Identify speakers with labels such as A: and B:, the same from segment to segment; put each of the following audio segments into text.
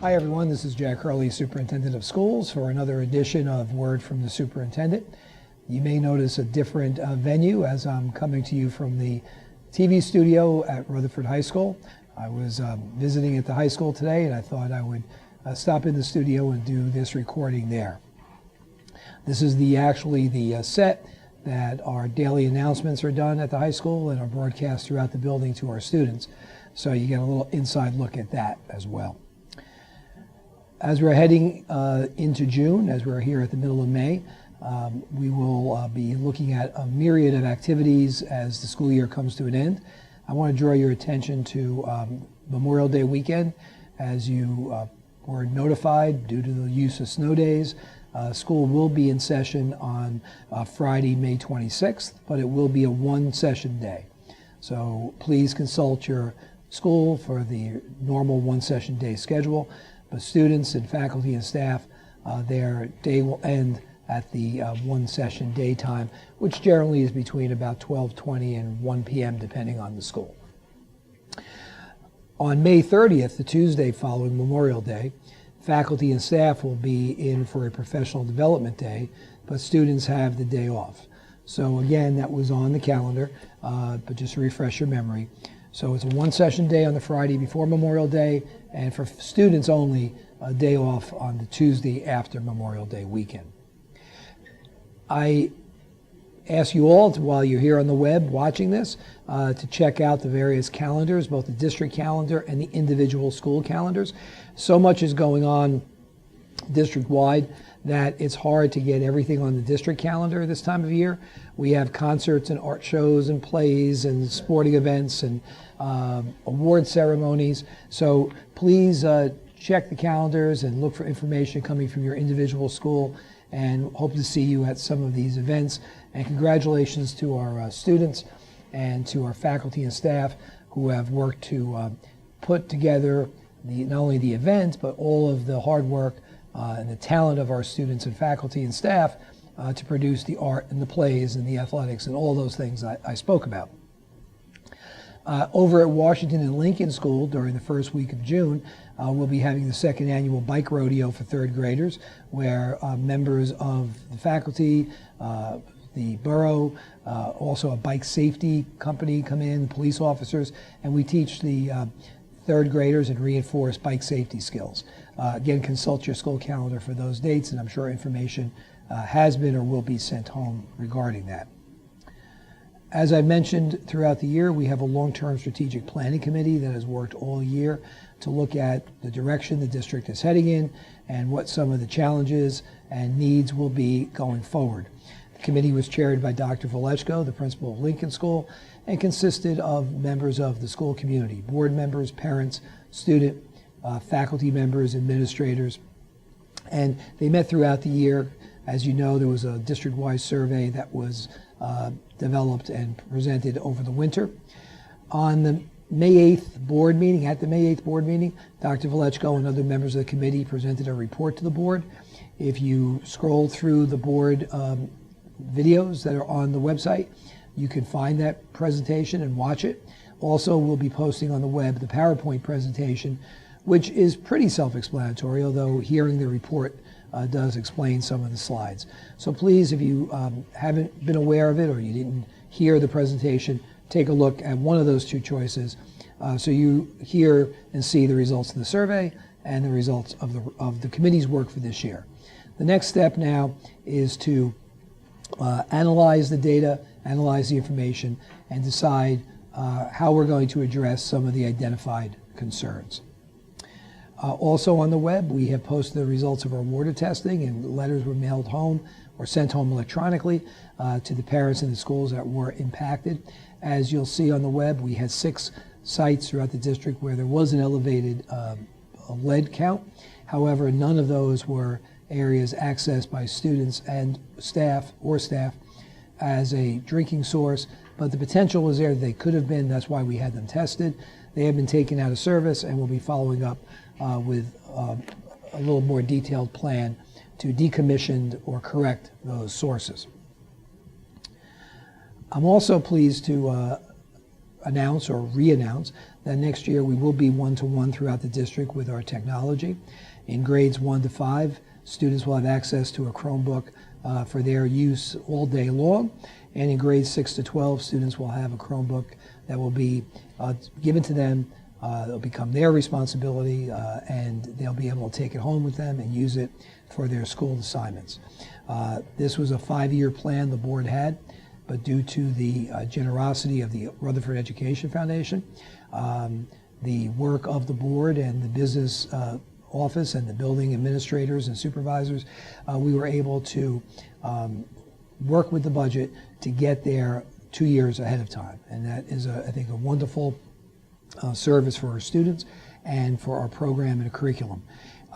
A: Hi everyone, this is Jack Hurley, Superintendent of Schools, for another edition of Word from the Superintendent. You may notice a different venue as I'm coming to you from the TV studio at Rutherford High School. I was visiting at the high school today and I thought I would stop in the studio and do this recording there. This is actually the set that our daily announcements are done at the high school and are broadcast throughout the building to our students. So you get a little inside look at that as well. As we're heading into June, as we're here at the middle of May, we will be looking at a myriad of activities as the school year comes to an end. I want to draw your attention to Memorial Day weekend. As you were notified, due to the use of snow days, school will be in session on Friday, May 26th, but it will be a one-session day. So please consult your school for the normal one-session day schedule. But students and faculty and staff, their day will end at the one session daytime, which generally is between about 12:20 and 1 p.m. depending on the school. On May 30th, the Tuesday following Memorial Day, faculty and staff will be in for a professional development day, but students have the day off. So again, that was on the calendar, but just to refresh your memory. So it's a one-session day on the Friday before Memorial Day, and for students only, a day off on the Tuesday after Memorial Day weekend. I ask you all, while you're here on the web watching this, to check out the various calendars, both the district calendar and the individual school calendars. So much is going on district-wide that it's hard to get everything on the district calendar this time of year. We have concerts and art shows and plays and sporting events and award ceremonies. So please check the calendars and look for information coming from your individual school, and hope to see you at some of these events. And congratulations to our students and to our faculty and staff who have worked to put together not only the event, but all of the hard work and the talent of our students and faculty and staff to produce the art and the plays and the athletics and all those things I spoke about. Over at Washington and Lincoln School during the first week of June, we'll be having the second annual bike rodeo for third graders, where members of the faculty, the borough, also a bike safety company come in, police officers, and we teach the third graders and reinforce bike safety skills. Again, consult your school calendar for those dates, and I'm sure information has been or will be sent home regarding that. As I mentioned throughout the year, we have a long-term strategic planning committee that has worked all year to look at the direction the district is heading in and what some of the challenges and needs will be going forward. The committee was chaired by Dr. Valechko, the principal of Lincoln School, and consisted of members of the school community, board members, parents, student, faculty members, administrators, and they met throughout the year. As you know, there was a district-wide survey that was developed and presented over the winter. On the May 8th board meeting, Dr. Valechko and other members of the committee presented a report to the board. If you scroll through the board videos that are on the website, you can find that presentation and watch it. Also, we'll be posting on the web the PowerPoint presentation, which is pretty self-explanatory, although hearing the report does explain some of the slides. So please, if you haven't been aware of it or you didn't hear the presentation, take a look at one of those two choices so you hear and see the results of the survey and the results of the committee's work for this year. The next step now is to analyze the data, analyze the information, and decide how we're going to address some of the identified concerns. Also on the web, we have posted the results of our water testing, and letters were mailed home or sent home electronically to the parents in the schools that were impacted. As you'll see on the web, we had 6 sites throughout the district where there was an elevated lead count. However, none of those were areas accessed by students and staff as a drinking source, but the potential was there. They could have been. That's why we had them tested. They have been taken out of service, and we'll be following up with a little more detailed plan to decommission or correct those sources. I'm also pleased to announce or re-announce that next year we will be one-to-one throughout the district with our technology. In grades 1 to 5, students will have access to a Chromebook for their use all day long. And in grades 6 to 12, students will have a Chromebook that will be given to them. It'll become their responsibility, and they'll be able to take it home with them and use it for their school assignments. This was a 5-year plan the board had, but due to the generosity of the Rutherford Education Foundation, the work of the board and the business office and the building administrators and supervisors, we were able to work with the budget to get there 2 years ahead of time. And that is, I think, a wonderful service for our students and for our program and curriculum.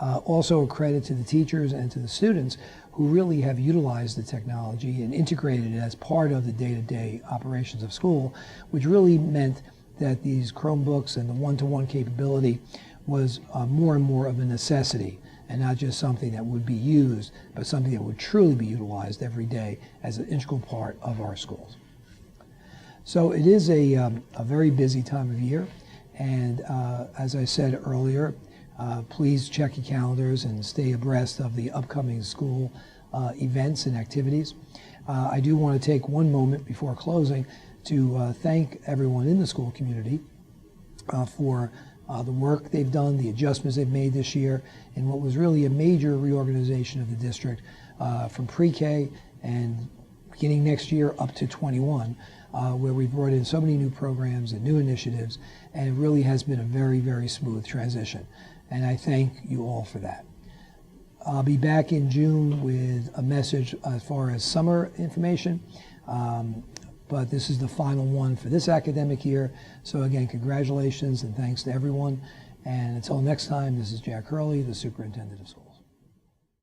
A: Also a credit to the teachers and to the students who really have utilized the technology and integrated it as part of the day-to-day operations of school, which really meant that these Chromebooks and the one-to-one capability was more and more of a necessity, and not just something that would be used, but something that would truly be utilized every day as an integral part of our schools. So it is a very busy time of year, and as I said earlier, please check your calendars and stay abreast of the upcoming school events and activities. I do want to take one moment before closing to thank everyone in the school community for the work they've done, the adjustments they've made this year, in what was really a major reorganization of the district from pre-K and beginning next year up to 21, where we brought in so many new programs and new initiatives, and it really has been a very, very smooth transition. And I thank you all for that. I'll be back in June with a message as far as summer information, but this is the final one for this academic year. So again, congratulations and thanks to everyone. And until next time, this is Jack Hurley, the Superintendent of Schools.